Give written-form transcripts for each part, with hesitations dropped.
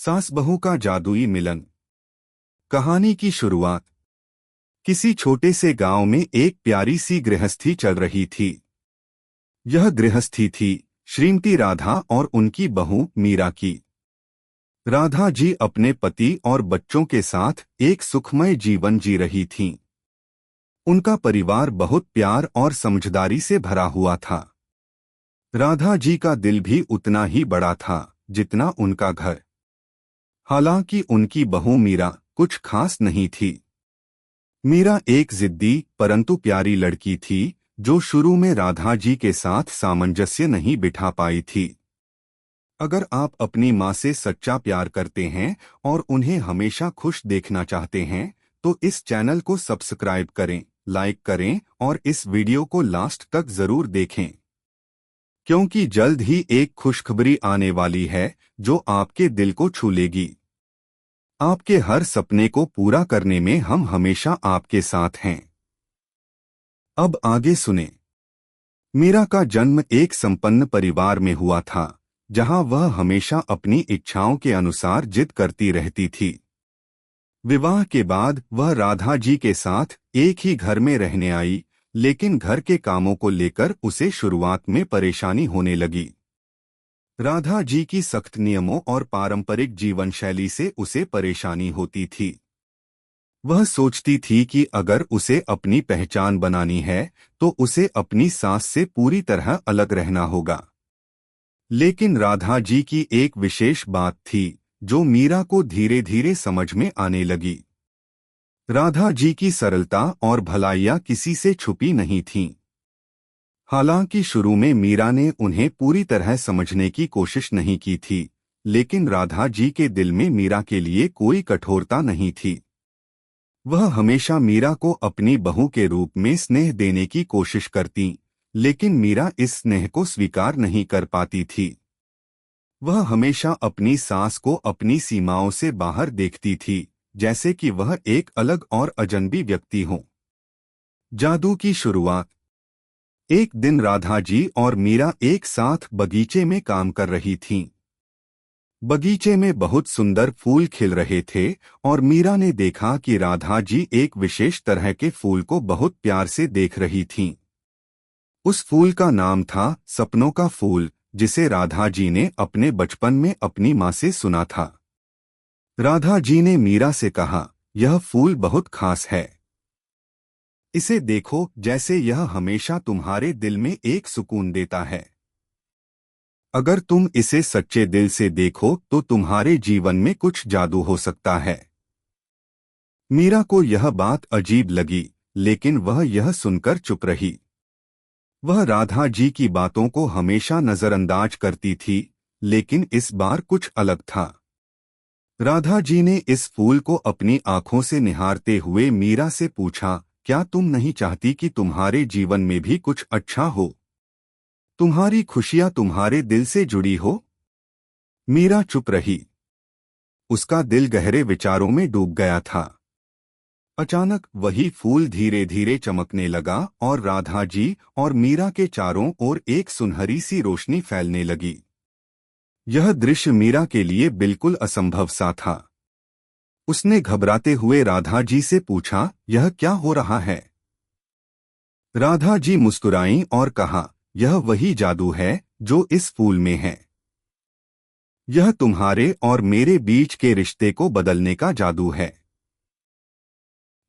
सास बहू का जादुई मिलन। कहानी की शुरुआत। किसी छोटे से गांव में एक प्यारी सी गृहस्थी चल रही थी। यह गृहस्थी थी श्रीमती राधा और उनकी बहू मीरा की। राधा जी अपने पति और बच्चों के साथ एक सुखमय जीवन जी रही थीं। उनका परिवार बहुत प्यार और समझदारी से भरा हुआ था। राधा जी का दिल भी उतना ही बड़ा था जितना उनका घर। हालांकि उनकी बहू मीरा कुछ खास नहीं थी। मीरा एक जिद्दी परंतु प्यारी लड़की थी जो शुरू में राधा जी के साथ सामंजस्य नहीं बिठा पाई थी। अगर आप अपनी माँ से सच्चा प्यार करते हैं और उन्हें हमेशा खुश देखना चाहते हैं तो इस चैनल को सब्सक्राइब करें, लाइक करें और इस वीडियो को लास्ट तक जरूर देखें, क्योंकि जल्द ही एक खुशखबरी आने वाली है जो आपके दिल को छू लेगी। आपके हर सपने को पूरा करने में हम हमेशा आपके साथ हैं। अब आगे सुने। मीरा का जन्म एक संपन्न परिवार में हुआ था जहां वह हमेशा अपनी इच्छाओं के अनुसार जिद करती रहती थी। विवाह के बाद वह राधा जी के साथ एक ही घर में रहने आई, लेकिन घर के कामों को लेकर उसे शुरुआत में परेशानी होने लगी। राधा जी की सख्त नियमों और पारंपरिक जीवन शैली से उसे परेशानी होती थी। वह सोचती थी कि अगर उसे अपनी पहचान बनानी है तो उसे अपनी सास से पूरी तरह अलग रहना होगा। लेकिन राधा जी की एक विशेष बात थी जो मीरा को धीरे धीरे समझ में आने लगी। राधा जी की सरलता और भलाइयाँ किसी से छुपी नहीं थीं। हालांकि शुरू में मीरा ने उन्हें पूरी तरह समझने की कोशिश नहीं की थी, लेकिन राधा जी के दिल में मीरा के लिए कोई कठोरता नहीं थी। वह हमेशा मीरा को अपनी बहू के रूप में स्नेह देने की कोशिश करती, लेकिन मीरा इस स्नेह को स्वीकार नहीं कर पाती थी। वह हमेशा अपनी सास को अपनी सीमाओं से बाहर देखती थी, जैसे कि वह एक अलग और अजनबी व्यक्ति हो। जादू की शुरुआत। एक दिन राधा जी और मीरा एक साथ बगीचे में काम कर रही थीं। बगीचे में बहुत सुंदर फूल खिल रहे थे और मीरा ने देखा कि राधा जी एक विशेष तरह के फूल को बहुत प्यार से देख रही थीं। उस फूल का नाम था सपनों का फूल, जिसे राधा जी ने अपने बचपन में अपनी माँ से सुना था। राधा जी ने मीरा से कहा, यह फूल बहुत खास है। इसे देखो, जैसे यह हमेशा तुम्हारे दिल में एक सुकून देता है। अगर तुम इसे सच्चे दिल से देखो तो तुम्हारे जीवन में कुछ जादू हो सकता है। मीरा को यह बात अजीब लगी, लेकिन वह यह सुनकर चुप रही। वह राधा जी की बातों को हमेशा नजरअंदाज करती थी, लेकिन इस बार कुछ अलग था। राधा जी ने इस फूल को अपनी आंखों से निहारते हुए मीरा से पूछा, क्या तुम नहीं चाहती कि तुम्हारे जीवन में भी कुछ अच्छा हो? तुम्हारी खुशियां तुम्हारे दिल से जुड़ी हो? मीरा चुप रही। उसका दिल गहरे विचारों में डूब गया था। अचानक वही फूल धीरे धीरे चमकने लगा और राधा जी और मीरा के चारों ओर एक सुनहरी सी रोशनी फैलने लगी। यह दृश्य मीरा के लिए बिल्कुल असंभव सा था। उसने घबराते हुए राधा जी से पूछा, यह क्या हो रहा है? राधा जी मुस्कुराईं और कहा, यह वही जादू है जो इस फूल में है। यह तुम्हारे और मेरे बीच के रिश्ते को बदलने का जादू है।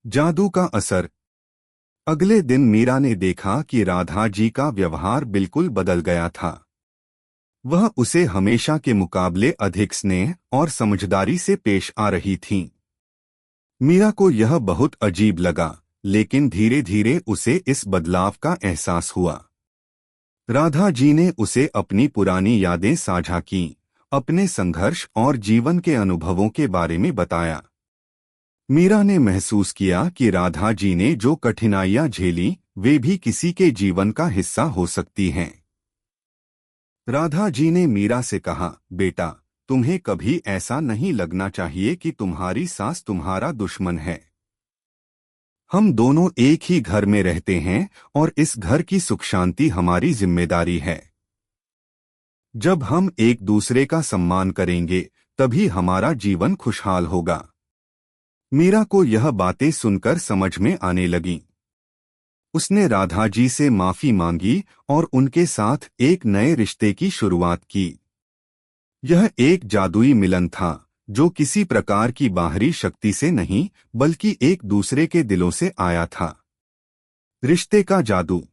जादू का असर। अगले दिन मीरा ने देखा कि राधा जी का व्यवहार बिल्कुल बदल गया था। वह उसे हमेशा के मुकाबले अधिक स्नेह और समझदारी से पेश आ रही थीं। मीरा को यह बहुत अजीब लगा, लेकिन धीरे धीरे उसे इस बदलाव का एहसास हुआ। राधा जी ने उसे अपनी पुरानी यादें साझा कीं, अपने संघर्ष और जीवन के अनुभवों के बारे में बताया। मीरा ने महसूस किया कि राधा जी ने जो कठिनाइयां झेली वे भी किसी के जीवन का हिस्सा हो सकती हैं। राधा जी ने मीरा से कहा, बेटा, तुम्हें कभी ऐसा नहीं लगना चाहिए कि तुम्हारी सास तुम्हारा दुश्मन है। हम दोनों एक ही घर में रहते हैं और इस घर की सुख शांति हमारी जिम्मेदारी है। जब हम एक दूसरे का सम्मान करेंगे तभी हमारा जीवन खुशहाल होगा। मीरा को यह बातें सुनकर समझ में आने लगीं। उसने राधा जी से माफी मांगी और उनके साथ एक नए रिश्ते की शुरुआत की। यह एक जादुई मिलन था, जो किसी प्रकार की बाहरी शक्ति से नहीं, बल्कि एक दूसरे के दिलों से आया था। रिश्ते का जादू।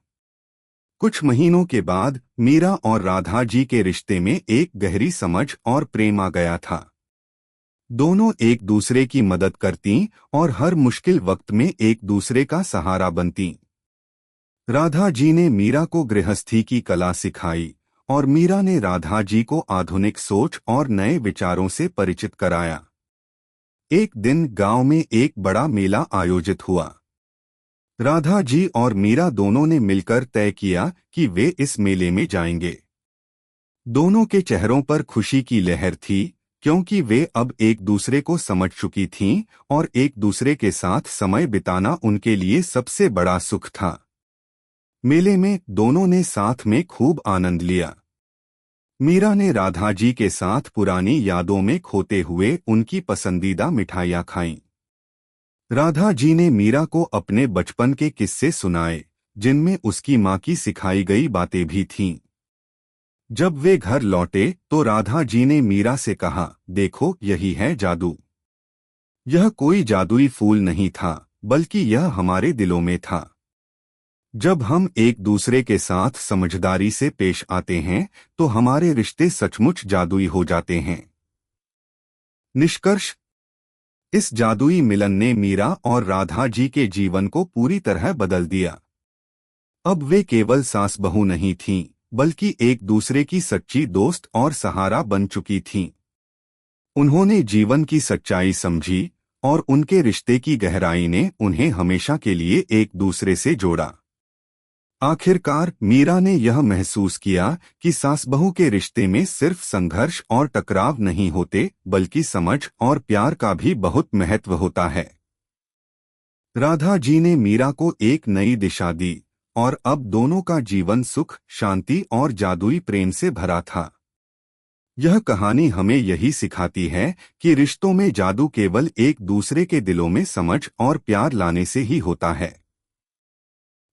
कुछ महीनों के बाद मीरा और राधा जी के रिश्ते में एक गहरी समझ और प्रेम आ गया था। दोनों एक दूसरे की मदद करतीं और हर मुश्किल वक्त में एक दूसरे का सहारा बनतीं। राधा जी ने मीरा को गृहस्थी की कला सिखाई और मीरा ने राधा जी को आधुनिक सोच और नए विचारों से परिचित कराया। एक दिन गांव में एक बड़ा मेला आयोजित हुआ। राधा जी और मीरा दोनों ने मिलकर तय किया कि वे इस मेले में जाएंगे। दोनों के चेहरों पर खुशी की लहर थी, क्योंकि वे अब एक दूसरे को समझ चुकी थीं और एक दूसरे के साथ समय बिताना उनके लिए सबसे बड़ा सुख था। मेले में दोनों ने साथ में खूब आनंद लिया। मीरा ने राधा जी के साथ पुरानी यादों में खोते हुए उनकी पसंदीदा मिठाइयाँ खाईं। राधा जी ने मीरा को अपने बचपन के किस्से सुनाए, जिनमें उसकी माँ की सिखाई गई बातें भी थीं। जब वे घर लौटे तो राधा जी ने मीरा से कहा, देखो, यही है जादू। यह कोई जादुई फूल नहीं था, बल्कि यह हमारे दिलों में था। जब हम एक दूसरे के साथ समझदारी से पेश आते हैं तो हमारे रिश्ते सचमुच जादुई हो जाते हैं। निष्कर्ष। इस जादुई मिलन ने मीरा और राधा जी के जीवन को पूरी तरह बदल दिया। अब वे केवल सास बहू नहीं थीं, बल्कि एक दूसरे की सच्ची दोस्त और सहारा बन चुकी थीं। उन्होंने जीवन की सच्चाई समझी और उनके रिश्ते की गहराई ने उन्हें हमेशा के लिए एक दूसरे से जोड़ा। आखिरकार मीरा ने यह महसूस किया कि सास बहू के रिश्ते में सिर्फ संघर्ष और टकराव नहीं होते, बल्कि समझ और प्यार का भी बहुत महत्व होता है। राधा जी ने मीरा को एक नई दिशा दी और अब दोनों का जीवन सुख, शांति और जादुई प्रेम से भरा था। यह कहानी हमें यही सिखाती है कि रिश्तों में जादू केवल एक दूसरे के दिलों में समझ और प्यार लाने से ही होता है।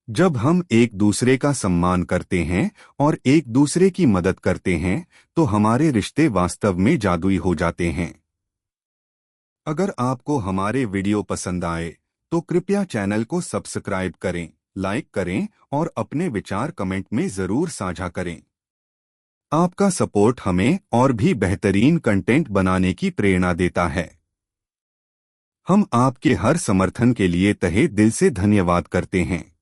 जब हम एक दूसरे का सम्मान करते हैं और एक दूसरे की मदद करते हैं, तो हमारे रिश्ते वास्तव में जादुई हो जाते हैं। अगर आपको हमारे वीडियो पसंद आए तो कृपया चैनल को सब्सक्राइब करें, लाइक करें और अपने विचार कमेंट में जरूर साझा करें। आपका सपोर्ट हमें और भी बेहतरीन कंटेंट बनाने की प्रेरणा देता है। हम आपके हर समर्थन के लिए तहे दिल से धन्यवाद करते हैं।